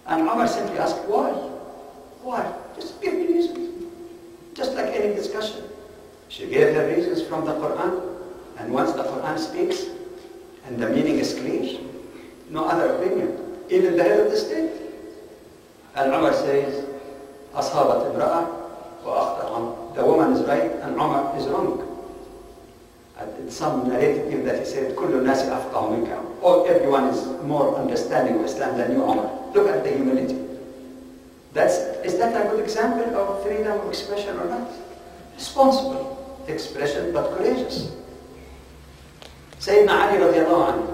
And Umar simply asked, why? Why? Just give me reasons. Just like any discussion. She gave her reasons from the Quran. And once the Quran speaks, and the meaning is clear, no other opinion, even the head of the state. And Umar says, أصابت امرأة وأخطأ عمر. The woman is right and Umar is wrong. And some narrative give that he said, كل الناس أفقه منك. Or everyone is more understanding of Islam than you, Umar. Look at the humility. Is that a good example of freedom of expression or not? Responsible expression, but courageous. Sayyidina Ali radiallahu anhu,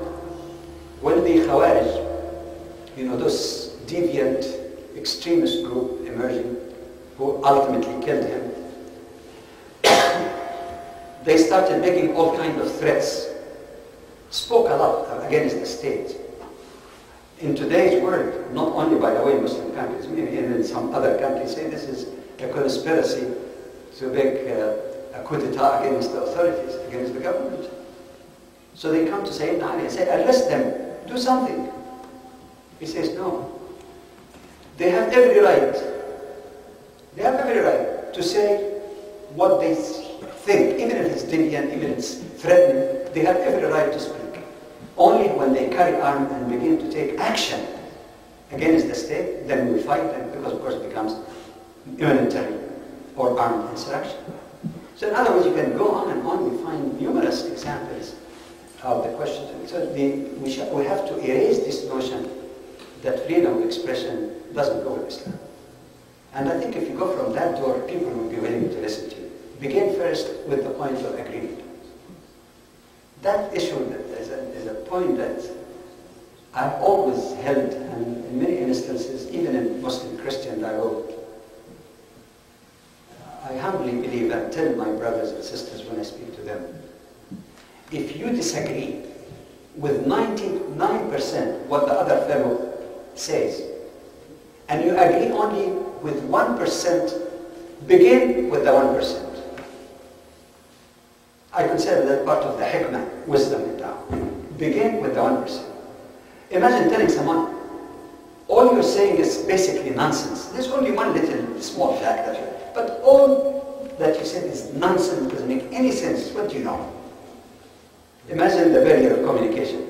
when the Khawarij, those deviant extremist group emerging, who ultimately killed him, they started making all kinds of threats, spoke a lot against the state. In today's world, not only by the way Muslim countries, maybe in some other countries say this is a conspiracy to make a coup d'etat against the authorities, against the government. So they come to Sayyidina Ali and say, arrest them, do something. He says, no. They have every right. They have every right to say what they think, even if it's deviant, even if it's threatening. They have every right to speak. Only when they carry arms and begin to take action against the state, then we fight them, because of course it becomes military or armed insurrection. So in other words, you can go on and on. We find numerous examples of the question. So we have to erase this notion that freedom of expression doesn't go with Islam. And I think if you go from that door, people will be willing to listen to you. Begin first with the point of agreement. That issue is a point that I've always held, and in many instances, even in Muslim-Christian dialogue, I humbly believe and tell my brothers and sisters when I speak to them, if you disagree with 99% what the other fellow says, and you agree only with 1%, begin with the 1%. I consider that part of the hikmah, wisdom in Dawah. Begin with the 1%. Imagine telling someone, all you're saying is basically nonsense. There's only one little small fact that you, but all that you said is nonsense, doesn't make any sense. What do you know? Imagine the barrier of communication.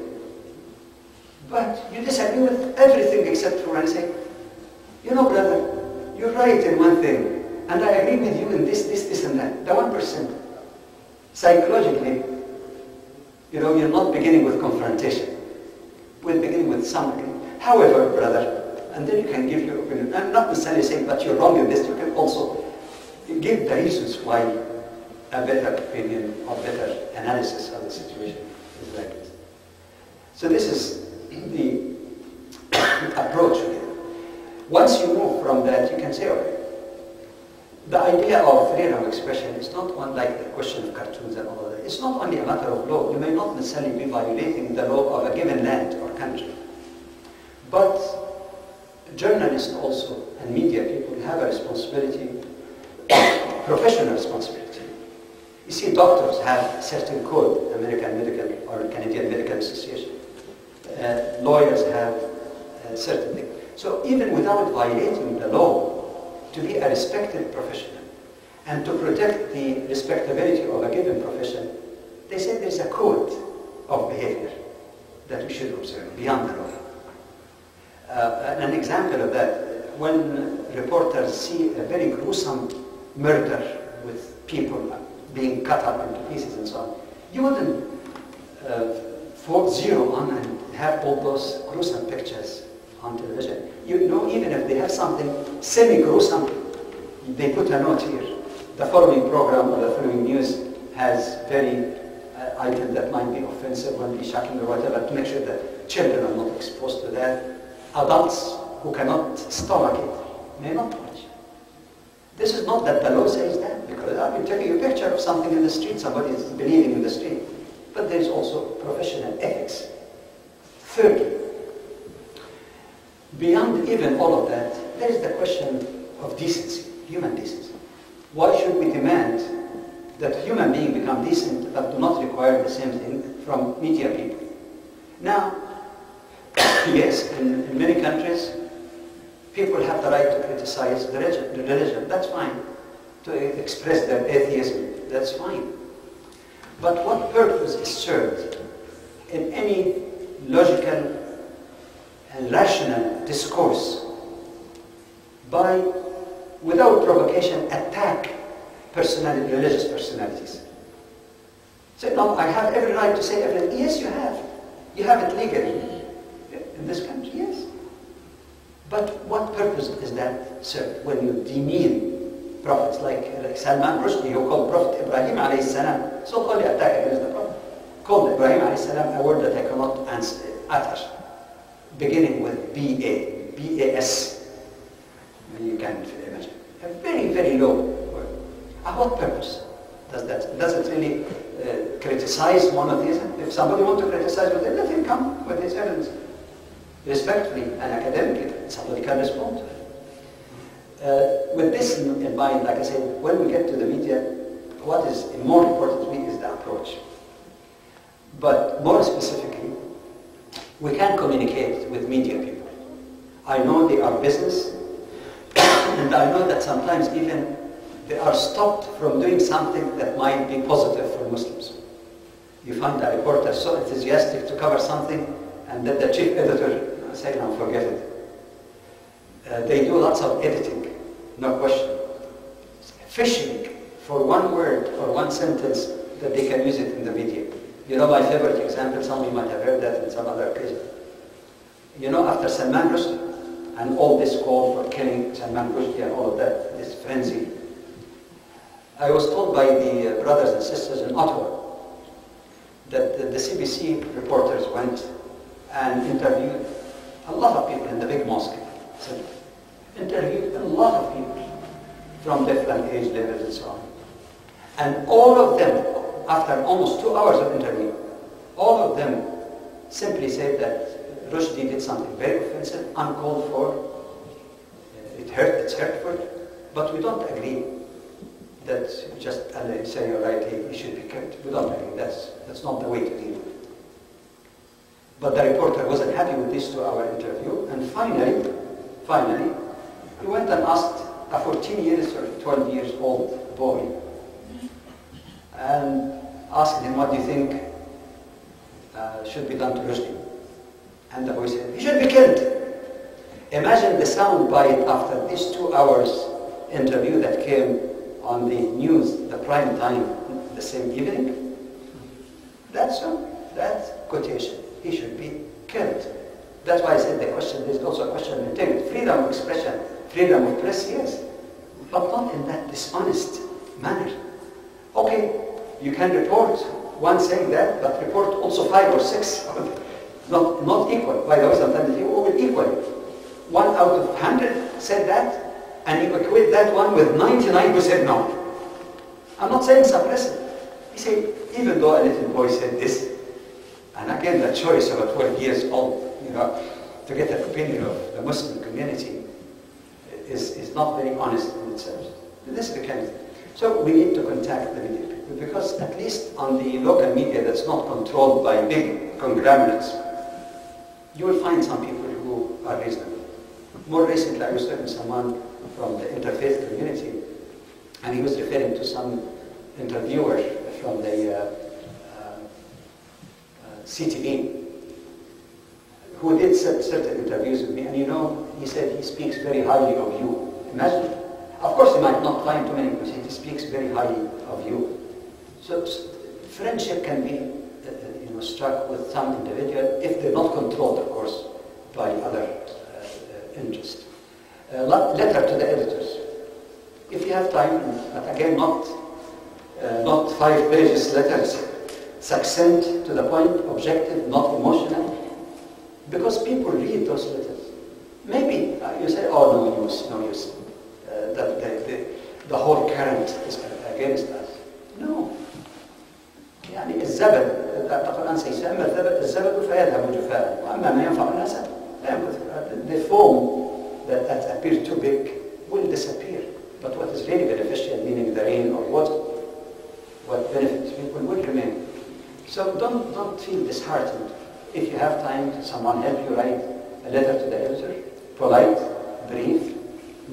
But you disagree with everything except for one saying, brother, you're right in one thing, and I agree with you in this, and that. The 1%. Psychologically, you're not beginning with confrontation. We're beginning with something. However, brother, and then you can give your opinion. I'm not necessarily saying, but you're wrong in this. You can also give the reasons why a better opinion or better analysis of the situation is like this. So this is the approach. Once you move from that, you can say, okay, the idea of freedom of expression is not one like the question of cartoons and all of that. It's not only a matter of law. You may not necessarily be violating the law of a given land or country. But journalists also and media people have a responsibility, professional responsibility. You see, doctors have a certain code, American Medical or Canadian Medical Association. Lawyers have a certain thing. So even without violating the law, to be a respected professional and to protect the respectability of a given profession, they say there's a code of behavior that we should observe beyond the law. An example of that, when reporters see a very gruesome murder with people being cut up into pieces and so on, you wouldn't zero on and have all those gruesome pictures on television. Even if they have something semi-gruesome, they put a note here. The following program or the following news has very items that might be offensive, might be shocking or whatever, to make sure that children are not exposed to that. Adults who cannot stomach it may not watch. This is not that the law says that, because I'll be taking a picture of something in the street, somebody is bleeding in the street. But there is also professional ethics. Thirdly, beyond even all of that, there is the question of decency, human decency. Why should we demand that human beings become decent but do not require the same thing from media people? Now, yes, in many countries, People have the right to criticize the religion. That's fine. To express their atheism. That's fine. But what purpose is served in any logical and rational discourse by, without provocation, attack religious personalities? Say, no, I have every right to say everything. Yes, you have. You have it legally in this country, yes. But what purpose is that served when you demean prophets like Salman Rushdie, who called Prophet Ibrahim alayhi salam, so called attack against the Prophet, called Ibrahim alayhi salam a word that I cannot utter, beginning with B-A, B-A-S. You can imagine. A very, very low word. What purpose does that? Does it really criticize monotheism? If somebody wants to criticize with it, let him come with his evidence. Respectfully and academically, somebody can respond to it. With this in mind, like I said, when we get to the media, what is more important to me is the approach. But more specifically, we can communicate with media people. I know they are business, and I know that sometimes even they are stopped from doing something that might be positive for Muslims. You find a reporter so enthusiastic to cover something, and then the chief editor say, no, forget it. They do lots of editing, no question. Fishing for one word or one sentence that they can use it in the video. You know my favorite example, some of you might have heard that in some other occasion. You know, after Salman Rushdie and all this call for killing Salman Rushdie and all of that, this frenzy, I was told by the brothers and sisters in Ottawa that the CBC reporters went and interviewed a lot of people in the big mosque. So interviewed a lot of people from different age levels and so on. And all of them, after almost 2 hours of interview, all of them simply said that Rushdie did something very offensive, uncalled for, it's hurtful, but we don't agree that just say, all right, he should be killed. We don't agree. That's not the way to deal with it. But the reporter wasn't happy with this 2-hour interview, and finally, he went and asked a 14 years or 12 years old boy, and asked him, what do you think should be done to Rushdie? And the boy said, he should be killed. Imagine the sound bite after this 2 hours interview that came on the news, the prime time, the same evening. That's quotation. He should be killed. That's why I said the question is also a question of integrity. Freedom of expression, freedom of press, yes, but not in that dishonest manner. Okay, you can report one saying that, but report also 5 or 6. Not equal. By the way, sometimes you will equal. 1 out of 100 said that, and you equate that one with 99 who said no. I'm not saying suppress it. He said, even though a little boy said this, and again the choice of a 12 years old, to get an opinion of the Muslim community is not very honest in itself. This is the kind of thing. So we need to contact the media people, because at least on the local media that's not controlled by big conglomerates, you will find some people who are reasonable. More recently, I was talking to someone from the interfaith community, and he was referring to some interviewer from the CTV who did certain interviews with me, and he said he speaks very highly of you. Imagine. Of course, he might not find too many people, he speaks very highly of you. So friendship can be struck with some individual if they're not controlled, of course, by other interests. Letter to the editors. If you have time, but again, not 5 pages letters, succinct, to the point, objective, not emotional, because people read those letters. Maybe you say, oh, no use. The whole current is against us. No. يعني الزبد القرآن سيسمى الزبد فيذهب جفاء وأما ما ينفع الناس لا ينفع. The foam that appears too big will disappear, but what is really beneficial, meaning the rain or water, what benefits people will remain. So don't feel disheartened. If you have time, someone help you write a letter to the editor, polite, brief,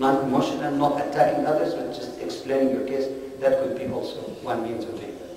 non-emotional, not attacking others, but just explaining your case. That could be also one means of doing that.